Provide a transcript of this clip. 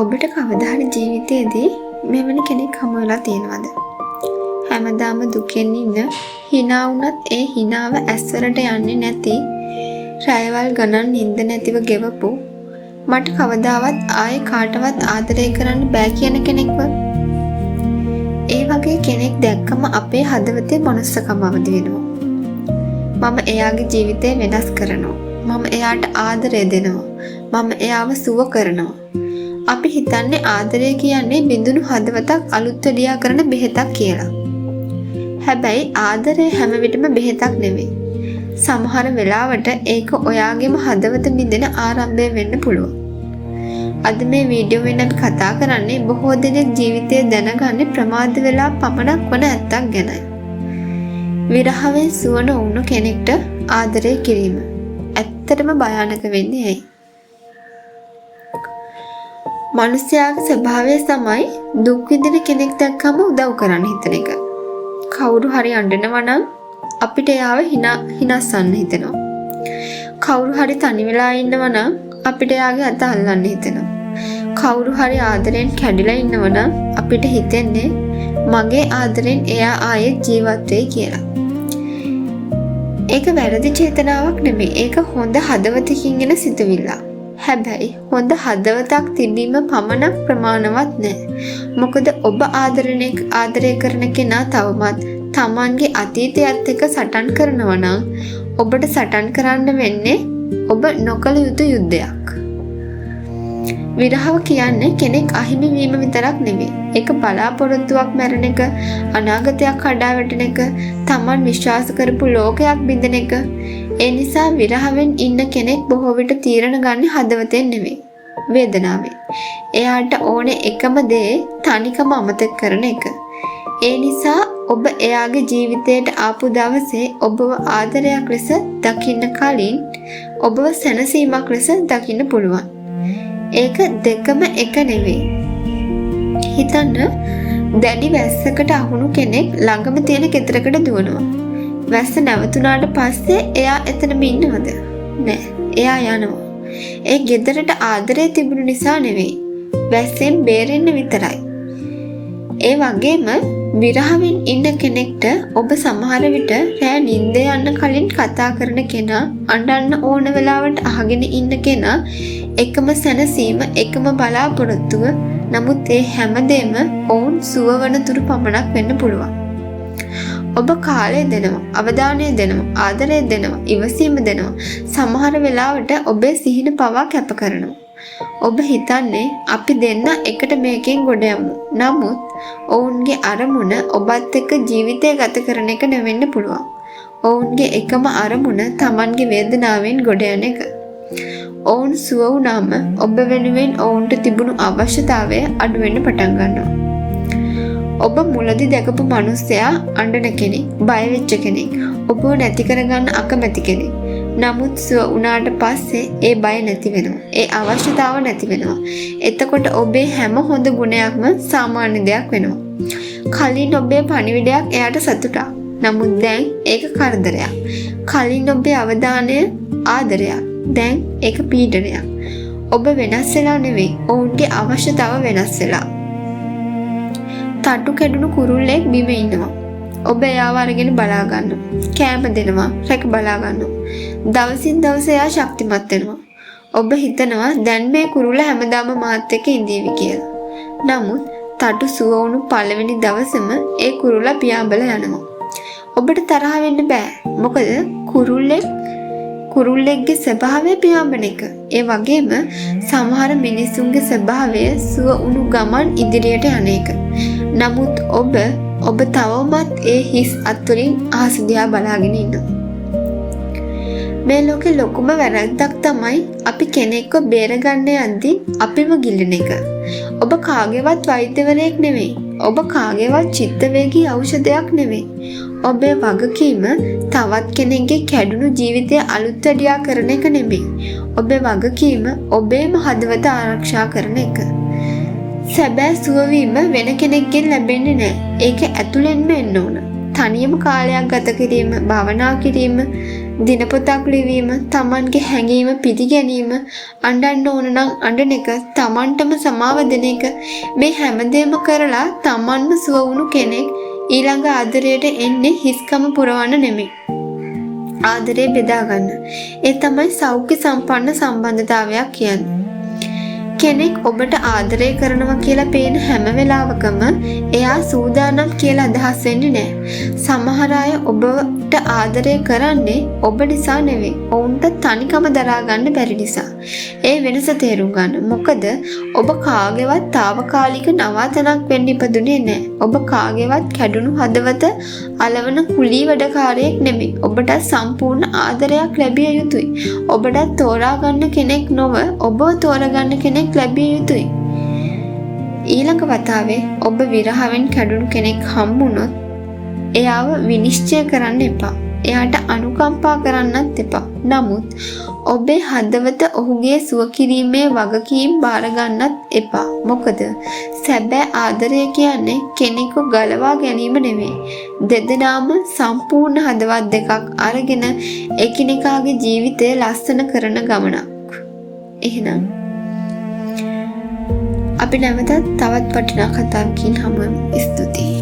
ඔබට කවදා හරි ජීවිතයේදී මෙවැනි කෙනෙක් හමු වෙලා තියෙනවද? හැමදාම දුකෙන් ඉන්න, hina වුණත් ඒ hinaව ඇස්වලට යන්නේ නැති, රැයවල් ගණන් නිින්ද නැතිව ගෙවපු, මට කවදාවත් ආයේ කාටවත් ආදරය කරන්න බෑ කියන කෙනෙක්ව. ඒ වගේ කෙනෙක් දැක්කම අපේ හදවතේ මොනස්සකම අවදි වෙනවා. මම එයාගේ ජීවිතය වෙනස් කරනවා. මම එයාට ආදරය දෙනවා. මම එයාව සුව කරනවා. අපි හිතන්නේ ආදරය කියන්නේ බිඳුණු හදවතක් අලුත් වැඩියා කරන බෙහෙතක් කියලා. හැබැයි ආදරය හැම විටම බෙහෙතක් නෙවෙයි. සමහර වෙලාවට ඒක ඔයාගේම හදවත බිඳෙන ආරම්භය වෙන්න පුළුවන්. අද මේ වීඩියෝවෙන් අපි කතා කරන්නේ බොහෝ දෙනෙක් ජීවිතය දැනගන්නේ ප්‍රමාද වෙලා පමණක් වන ඇත්තක් ගැනයි. විරහවෙන් සුව නොවුණු කෙනෙක්ට ආදරය කිරීම ඇත්තටම භයානක වෙන්නේ ඇයි? මනුස්සයාගේ ස්වභාවය තමයි දුක් විඳින කෙනෙක් දැක්කම උදව් කරන්න හිතන එක. කවුරු හරි අඬනවා නම් අපිට එයාව හිනස්සන්න හිතෙනවා. කවුරු හරි තනි වෙලා ඉන්නවා නම් අපිට එයාගේ අත අල්ලන්න හිතෙනවා. කවුරු හරි ආදරෙන් කැඩිලා ඉන්නවා නම් අපිට හිතෙන්නේ මගේ ආදරෙන් එයා ආයේ ජීවත් වෙයි කියලා. ඒක වැරදි චේතනාවක් නෙමෙයි. ඒක හොඳ හදවතකින් එන සිතුවිල්ලක්. හැබැයි හොඳ හදවතක් තිබීම පමණක් ප්‍රමාණවත් නැහැ. මොකද ඔබ ආදරය කරන කෙනා තවමත් තමන්ගේ අතීතයත් එක්ක සටන් කරනවා නම් ඔබට සටන් කරන්න වෙන්නේ ඔබ නොකළ යුතු යුද්ධයක්. විරහව කියන්නේ කෙනෙක් අහිමි වීම විතරක් නෙවෙයි. ඒක බලාපොරොත්තුවක් මැරෙන එක, අනාගතයක් කඩා වැටෙන එක, තමන් විශ්වාස කරපු ලෝකයක් බිඳෙන එක. ඒ නිසා විරහවෙන් ඉන්න කෙනෙක් බොහෝ විට තීරණ ගන්න හදවතෙන් නෙවෙයි, වේදනාවෙන්. එයාට ඕනේ එකම දේ තනිකම අමතක කරන එක. ඒ නිසා ඔබ එයාගේ ජීවිතයට ආපු දවසේ ඔබව ආදරයක් ලෙස දකින්න කලින් ඔබව සැනසීමක් ලෙස දකින්න පුළුවන්. ඒක දෙකම එක නෙවෙයි. හිතන්න, දැඩි වැස්සකට අහුණු කෙනෙක් ළඟම තියෙන ගෙදරකට දුවනවා. වැස්ස නැවතුණාට පස්සේ එයා එතනම ඉන්නවද? නෑ, එයා යනවා. ඒ ගෙදරට ආදරය තිබුණු නිසා නෙවෙයි, වැස්සෙන් බේරෙන්න විතරයි. ඒ වගේම විරහවෙන් ඉන්න කෙනෙක්ට ඔබ සමහර විට රෑ නිින්ද යන්න කලින් කතා කරන කෙනා, අඬන්න ඕන වෙලාවට අහගෙන ඉන්න කෙනා, එකම සැනසීම, එකම බලාපොරොත්තුව. නමුත් ඒ හැමදේම ඔවුන් සුවවන තුරු පමණක් වෙන්න පුළුවන්. ඔබ කාලය දෙනවා, අවධානය දෙනවා, ආදරය දෙනවා, ඉවසීම දෙනවා. සමහර වෙලාවට ඔබේ සිහින පවා කැප කරනවා. ඔබ හිතන්නේ අපි දෙන්න එකට මේකෙන් ගොඩ යමු. නමුත් ඔවුන්ගේ අරමුණ ඔබත් එක්ක ජීවිතය ගත කරන එක නෙවෙන්න පුළුවන්. ඔවුන්ගේ එකම අරමුණ තමන්ගේ වේදනාවෙන් ගොඩ යන එක. ඔවුන් සුව වුණාම ඔබ වෙනුවෙන් ඔවුන්ට තිබුණු අවශ්‍යතාවය අඩු වෙන්න පටන් ගන්නවා. ඔබ මුලදී දැකපු මිනිස්සයා අඬන කෙනෙක්, බය වෙච්ච කෙනෙක්, ඔබව නැති කරගන්න අකමැති කෙනෙක්. නමුත් සුව වුණාට පස්සේ ඒ බය නැති වෙනවා. ඒ අවශ්‍යතාව නැති වෙනවා. එතකොට ඔබේ හැම හොඳ ගුණයක්ම සාමාන්‍ය දෙයක් වෙනවා. කලින් ඔබේ පණිවිඩයක් එයාට සතුටක්. නමුත් දැන් ඒක කරදරයක්. කලින් ඔබේ අවධානය ආදරයක්. දැන් ඒක පීඩනයක්. ඔබ වෙනස් වෙලා නෙවෙයි, ඔවුන්ගේ අවශ්‍යතාව වෙනස් වෙලා. තට්ටු කැඩුණු කුරුල්ලෙක් බිම ඉන්නවා. ඔබ එයාව අරගෙන බලා ගන්නවා. කෑම දෙනවා, රැක බලා ගන්නවා. දවසින් දවස එයා ශක්තිමත් වෙනවා. ඔබ හිතනවා දැන් මේ කුරුල්ල හැමදාම මාත් එක්ක ඉඳීවි කියලා. නමුත් තට්ටු සුව වුණු පළවෙනි දවසම ඒ කුරුල්ලා පියාඹලා යනවා. ඔබට තරහ වෙන්න බෑ. මොකද කුරුල්ලෙක්ගේ ස්වභාවය පියාඹන එක. ඒ වගේම සමහර මිනිසුන්ගේ ස්වභාවය සුව වුණු ගමන් ඉදිරියට යන එක. නමුත් ඔබ තවමත් ඒ හිස් අත්වලින් අහස දිහා බලාගෙන ඉන්නවා. මේ ලෝකේ ලොකුම වැරද්දක් තමයි අපි කෙනෙක්ව බේරගන්න යද්දී අපිම ගිලින එක. ඔබ කාගේවත් වෛද්‍යවරයෙක් නෙවෙයි. ඔබ කාගේවත් චිත්තවේගී ඖෂධයක් නෙවෙයි. ඔබේ වගකීම තවත් කෙනෙක්ගේ කැඩුණු ජීවිතය අලුත් වැඩියා කරන එක නෙමෙයි. ඔබේ වගකීම ඔබේම හදවත ආරක්ෂා කරන එක. සැබෑ සුවවීම වෙන කෙනෙක්ගෙන් ලැබෙන්නේ නැහැ. ඒක ඇතුළෙන්ම එන්න ඕන. තනියම කාලයක් ගත කිරීම, භාවනා කිරීම, දිනපොතක් ලිවීම, Tamanගේ හැඟීම පිළිගැනීම, අඬන්න ඕන නම් අඬන එක, Tamanටම සමාව දෙන එක, මේ හැමදේම කරලා Tamanම සුව වුණු කෙනෙක් ඊළඟ ආදරයට එන්නේ හිස්කම පුරවන්න නෙමෙයි. ආදරේ බෙදා ගන්න. ඒ තමයි සෞඛ්‍ය සම්පන්න සම්බන්ධතාවයක් කියන්නේ. කෙනෙක් ඔබට ආදරය කරනවා කියලා පේන හැම වෙලාවකම එයා සූදානම් කියලා අදහස් වෙන්නේ නැහැ. සමහර අය ඔබට ආදරය කරන්නේ ඔබ නිසා නෙවෙයි. ඔවුන්ට තනිකම දරා ගන්න බැරි නිසා. ඒ වෙනස තේරුම් ගන්න. මොකද ඔබ කාගේවත් తాවකාලික නවාතනක් වෙන්න ඉපදුනේ නැහැ. ඔබ කාගේවත් කැඩුණු හදවත අලවන කුලී වැඩකාරයෙක් නෙමෙයි. ඔබට සම්පූර්ණ ආදරයක් ලැබිය යුතුයි. ඔබට තෝරා ගන්න කෙනෙක් නොව ඔබව තෝරගන්න කෙනෙක් ලැබිය යුතුයි. ඊළඟ වතාවේ ඔබ විරහවෙන් කැඩුණු කෙනෙක් හම්බුනොත් එයාව විනිශ්චය කරන්න එපා. එයාට අනුකම්පා කරන්නත් එපා. නමුත් ඔබේ හදවත ඔහුගේ සුව කිරීමේ වගකීම් බාර ගන්නත් එපා. මොකද සැබෑ ආදරය කියන්නේ කෙනෙකු ගලවා ගැනීම නෙමෙයි. දෙදෙනාම සම්පූර්ණ හදවත් දෙකක් අරගෙන එකිනෙකාගේ ජීවිතය ලස්සන කරන ගමනක්. එහෙනම් අපි නැවතත් තවත් වටිනා කතාවකින් හමු වෙමු. ස්තුතියි.